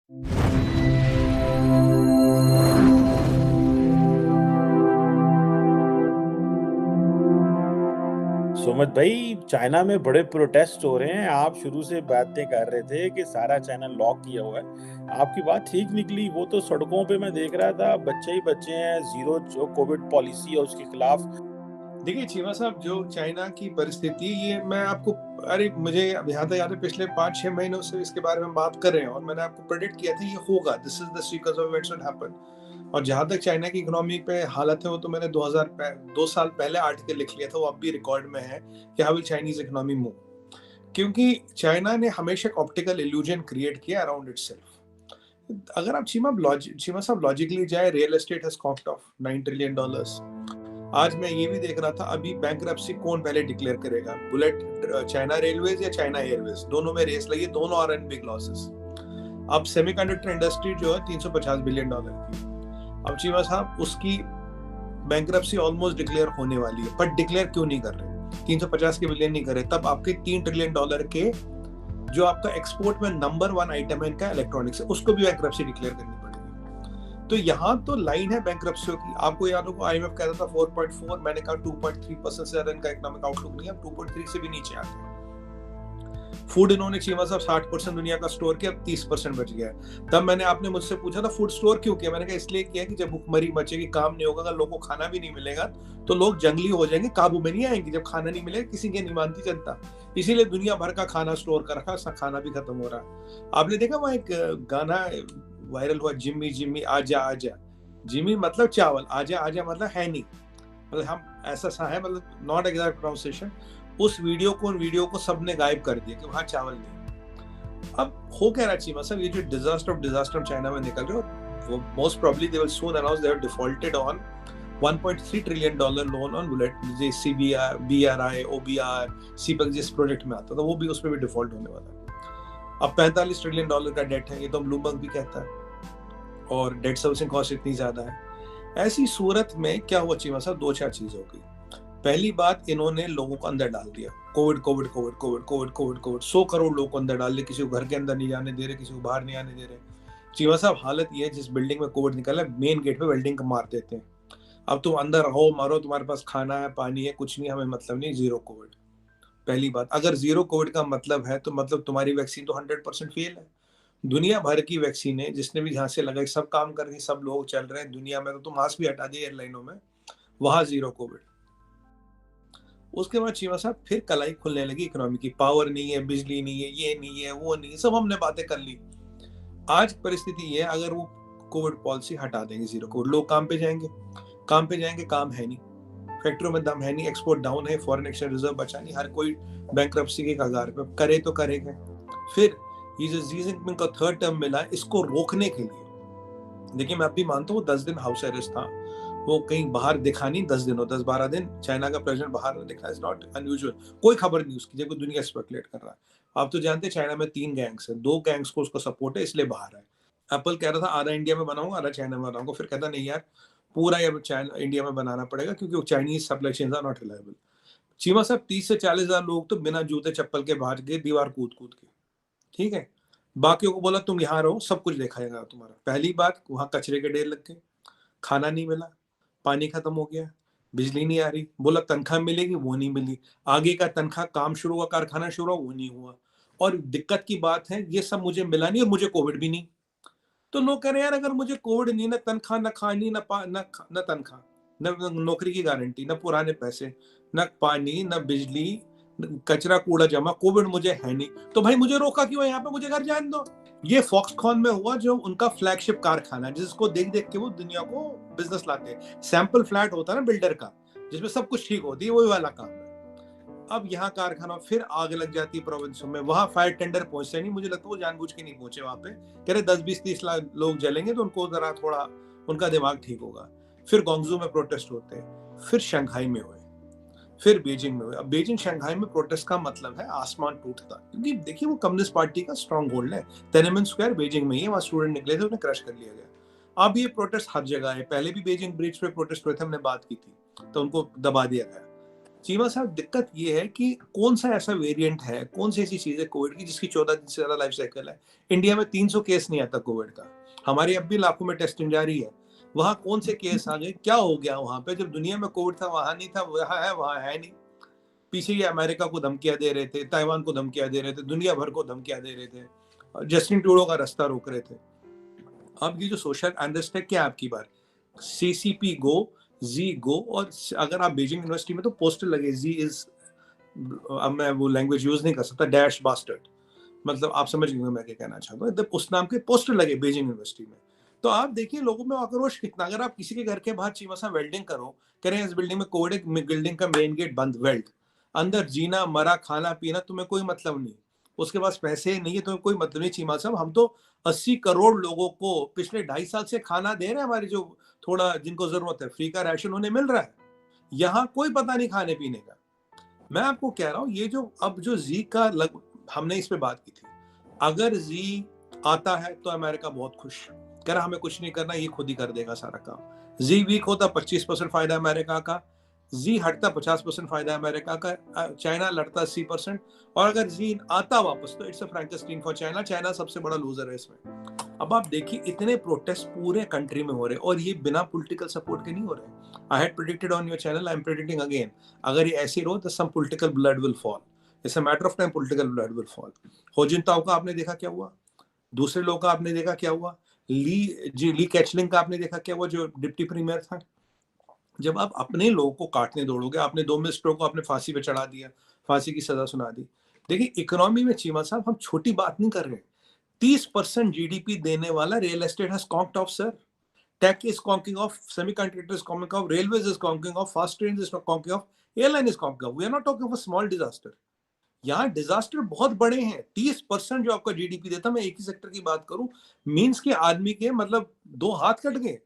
सुमित भाई, चाइना में बड़े प्रोटेस्ट हो रहे हैं। आप शुरू से बातें कर रहे थे कि सारा चाइना लॉक किया हुआ है। आपकी बात ठीक निकली। वो तो सड़कों पे मैं देख रहा था, बच्चे ही बच्चे हैं। जीरो जो कोविड पॉलिसी है उसके खिलाफ। देखिए चीमा साहब, जो चाइना की परिस्थिति, ये मैं आपको, अरे मुझे अब यहाँ तक याद है, पिछले 5-6 महीनों से इसके बारे में बात कर रहे हैं और मैंने आपको प्रेडिक्ट किया था ये होगा, this is the sequence of events will happen. और जहाँ तक चाइना की इकोनॉमी पे हालत है, वो तो मैंने 2 साल पहले आर्टिकल लिख लिया था, वो अब भी रिकॉर्ड में है कि how will Chinese economy move. क्योंकि चाइना ने हमेशा ऑप्टिकल इल्यूजन क्रिएट किया अराउंड इटसेल्फ। अगर आप चीमा साहब लॉजिकली जाए, real estate has cost of $9 trillion. आज मैं ये भी देख रहा था, अभी बैंकरप्सी कौन पहले डिक्लेयर करेगा, बुलेट चाइना रेलवेज या चाइना एयरवेज, दोनों में रेस लगी, दोनों आर इन बिग लॉसेस। अब सेमीकंडक्टर इंडस्ट्री जो है $350 बिलियन की, अब चीमा साहब उसकी बैंकरप्सी ऑलमोस्ट डिक्लेयर होने वाली है, पर डिक्लेयर क्यों नहीं कर रहे, 350 के बिलियन नहीं कर रहे, तब आपके $3 ट्रिलियन के जो आपका एक्सपोर्ट में नंबर 1 आइटम है इनका इलेक्ट्रॉनिक्स है, उसको भी बैंकरप्सी डिक्लेयर करनी पड़ेगी। तो यहाँ तो लाइन है बैंकरप्सियों की। आपको याद होगा आईएमएफ कहता था 4.4, मैंने कहा 2.3% से ज्यादा इनका इकोनॉमिक आउटलुक नहीं है, 2.3 से भी नीचे आते हैं। फूड इन्होंने चीमा साहब 60% दुनिया का स्टोर किया, अब 30% बच गया। तब मैंने आपने मुझसे पूछा था फूड स्टोर क्यों किया, मैंने कहा इसलिए किया कि जब भुखमरी मचेगी, काम नहीं होगा, अगर लोगों को खाना भी नहीं मिलेगा तो लोग जंगली हो जाएंगे, काबू में नहीं आएंगे। जब खाना नहीं मिलेगा किसी की नहीं मानती जनता, इसीलिए दुनिया भर का खाना स्टोर कर रखा, खाना भी खत्म हो रहा है। आपने देखा वहां एक गाना वायरल हुआ, जिम्मी जिम्मी आजा आजा, जिमी मतलब चावल, आजा आजा मतलब है नहीं, मतलब हम ऐसा सा है, मतलब नॉट एग्जैक्ट प्रोनाउंसिएशन। उस वीडियो को सबने गायब कर दिया कि वहां चावल नहीं। अब हो क्या रहा चीमा साहब, ये जो डिजास्टर ऑफ डिजास्टर चाइना में निकल रहे हो, वो most probably they will soon announce they have defaulted on $1.3 trillion loan on bullet, जैसे BRI OBR सीपक जिस प्रोजेक्ट में आता था, वो भी उस पर भी डिफॉल्ट होने वाला है। अब $45 ट्रिलियन का डेट है, ये तो ब्लूमबर्ग भी कहता है, और डेट सर्विसिंग कॉस्ट इतनी ज्यादा है। ऐसी सूरत में क्या हुआ चीमा साहब, 2-4 चीज हो गई। पहली बात, इन्होंने लोगों को अंदर डाल दिया, Covid Covid Covid Covid Covid Covid Covid 100 crore लोगों को अंदर डाल दिया, किसी को घर के अंदर नहीं जाने दे रहे, किसी को बाहर नहीं आने दे रहे। चीमा साहब हालत ये है, जिस बिल्डिंग में कोविड निकला, मेन गेट पे वेल्डिंग मार देते हैं। अब तुम अंदर रहो मरो, तुम्हारे पास खाना है पानी है कुछ नहीं, हमें मतलब नहीं, जीरो कोविड। पहली बात, अगर जीरो कोविड का मतलब है तो मतलब तुम्हारी वैक्सीन तो 100% फेल है। दुनिया भर की वैक्सीन है, जिसने भी झांसे लगाई, सब काम कर रही, सब लोग चल रहे हैं दुनिया में, तो तुम मास्क भी हटा दिए एयरलाइनों में, वहां जीरो कोविड। उसके बाद चीमा साहब फिर कलाई खुलने लगी इकोनॉमी की, पावर नहीं है, बिजली नहीं है, ये नहीं है, वो नहीं है, सब हमने बातें कर ली। आज परिस्थिति ये है, अगर वो कोविड पॉलिसी हटा देंगे, जीरो कोविड, लोग काम पे जाएंगे, काम है नहीं, फैक्ट्रियों में दम है नहीं, एक्सपोर्ट डाउन है, फॉरेन एक्सचेंज रिजर्व बचा नहीं, हर कोई बैंकरप्सी के कगार पे, करे तो करेगा। फिर ये जो जी जिनपिंग का 3rd टर्म मिला, इसको रोकने के लिए, देखिए मैं अभी मानता हूँ 10 दिन हाउस अरेस्ट था, वो कहीं बाहर दिखा नहीं, 10-12 दिन चाइना का प्रेसिडेंट बाहर दिखा, इज नॉट अनयूजुअल, कोई खबर नहीं उसकी, जब दुनिया स्पेकुलेट कर रहा है। आप तो जानते हैं चाइना में 3 गैंग्स है, 2 गैंग्स को उसको सपोर्ट है, इसलिए बाहर है। एप्पल कह रहा था आधा इंडिया में बनाऊंगा, आधा चाइना में बनाऊंगा, फिर कहता नहीं यार, पूरा चाइना इंडिया में बनाना पड़ेगा, क्योंकि Chinese supply chains are not reliable. Cheema साहब 30 से 40 हजार लोग तो बिना जूते चप्पल के बाहर गए, दीवार कूद कूद के, ठीक है। बाकियों को बोला तुम यहाँ रहो, सब कुछ देखा जाएगा तुम्हारा। पहली बात, वहां कचरे के ढेर लग गए, खाना नहीं मिला, पानी खत्म हो गया, बिजली नहीं आ रही, बोला तनख्वाह मिलेगी, वो नहीं मिली, आगे का तनख्वाह, काम शुरू हुआ, कारखाना शुरू हुआ, वो नहीं हुआ। और दिक्कत की बात है, ये सब मुझे मिला नहीं और मुझे कोविड भी नहीं। तो लोग कह रहे हैं यार, अगर मुझे कोविड नहीं, ना तनख्वाह, ना खानी, ना तनख्वाह, न नौकरी की गारंटी, न पुराने पैसे, न पानी, न बिजली, कचरा कूड़ा जमा, कोविड मुझे है नहीं, तो भाई मुझे रोका क्यों है यहाँ पे, मुझे घर जाने दो। ये फॉक्सकॉन में हुआ, जो उनका फ्लैगशिप कारखाना है, जिसको देख देख के वो दुनिया को बिजनेस लाते हैं। सैंपल फ्लैट होता है ना बिल्डर का, जिसमें सब कुछ ठीक होती है, वही वाला काम है। अब यहाँ कारखाना, फिर आग लग जाती है प्रोविंस में, वहां फायर टेंडर पहुंचते नहीं, मुझे लगता है वो जानबूझ के नहीं पहुंचे वहां पे, कह रहे 10-20-30 लाख लोग जलेंगे तो उनको जरा थोड़ा उनका दिमाग ठीक होगा। फिर गोंगजू में प्रोटेस्ट होते हैं, फिर शंघाई में हुए, फिर बीजिंग में हुए। अब बीजिंग शंघाई में प्रोटेस्ट का मतलब है आसमान टूटता, क्योंकि देखिए वो कम्युनिस्ट पार्टी का स्ट्रॉन्ग होल्ड है, तेननमेन स्क्वायर बीजिंग में ही है, वहां स्टूडेंट निकले थे, उन्हें क्रश कर लिया गया। अब ये प्रोटेस्ट हर जगह है, पहले भी बीजिंग ब्रिज पे प्रोटेस्ट हुए थे, हमने बात की थी, तो उनको दबा दिया गया। चीमा साहब, दिक्कत ये है कि कौन सा ऐसा वेरिएंट है, कौन सी ऐसी चीज है कोविड की जिसकी 14 दिन से ज्यादा लाइफ साइकिल है। इंडिया में 300 केस नहीं आता कोविड का, हमारी अब भी लाखों में टेस्टिंग जारी है। वहां कौन से केस आ गए, क्या हो गया वहां पे? जब दुनिया में कोविड था वहां नहीं था, वहां है नहीं। पीछे ये अमेरिका को धमकियां दे रहे थे, ताइवान को धमकियां दे रहे थे, दुनिया भर को धमकियां दे रहे थे, जस्टिन ट्रूडो का रास्ता रोक रहे थे। अब ये जो सोशल अनरेस्ट है, क्या आपकी बार CCP गो, जी गो, और अगर आप बीजिंग यूनिवर्सिटी में तो पोस्टर लगे जी इज, अब मैं वो लैंग्वेज यूज नहीं कर सकता, डैश बास्टर्ड, मतलब आप समझ गए मैं क्या कहना चाहता हूँ, उस नाम के पोस्टर लगे बीजिंग यूनिवर्सिटी में। तो आप देखिए लोगों में आक्रोश कितना। अगर आप किसी के घर के बाहर चीमा सा वेल्डिंग करो, करें इस बिल्डिंग में कोविड, बिल्डिंग का मेन गेट बंद, वेल्ड, अंदर जीना मरा खाना पीना तुम्हें कोई मतलब नहीं, उसके पास पैसे नहीं है तुम्हें कोई मतलब नहीं। चीमा साहब, हम तो 80 करोड़ लोगों को पिछले 2.5 साल से खाना दे रहे हैं, हमारी जो थोड़ा जिनको जरूरत है, फ्री का राशन उन्हें मिल रहा है, यहाँ कोई पता नहीं खाने पीने का। मैं आपको कह रहा हूँ ये जो अब जो जी का हमने इस पे बात की थी, अगर जी आता है तो अमेरिका बहुत खुश, कह रहा हमें कुछ नहीं करना, ये खुद ही कर देगा सारा काम। जी वीक होता 25% फायदा अमेरिका का, जी हटता 50% फायदा अमेरिका का, चाइना लड़ता 80%, और अगर जी आता वापस तो it's a Frankenstein for China, China सबसे बड़ा लूजर है इसमें। अब आप देखिए इतने प्रोटेस्ट पूरे कंट्री में हो रहे हैं, और ये बिना पॉलिटिकल सपोर्ट के नहीं हो रहे। I had predicted on your channel, I am predicting again, अगर ये ऐसे रहो तो some political blood will fall, it's a matter of time, political blood will fall. Hu Jintao का आपने देखा क्या हुआ, दूसरे लोगों का आपने देखा क्या हुआ, ली कैचलिंग का आपने देखा क्या हुआ, जो डिप्टी प्रीमियर था। जब आप अपने लोगों को काटने दौड़ोगे, आपने 2 मिनिस्टरों को आपने फांसी पे चढ़ा दिया, फांसी की सजा सुना दी। देखिए इकोनॉमी में चीमा साहब हम छोटी बात नहीं कर रहे, 30% जीडीपी देने वाला real estate has conked off sir, tech is conking off, semiconductor is conking off, railways is conking off, fast train is conking off, airline is conking off. We are not talking of a small disaster, यहाँ disaster बहुत बड़े हैं। 30% जो आपका GDP देता, मैं एक ही sector की बात करूं, मींस के आदमी के मतलब 2 हाथ कट गए।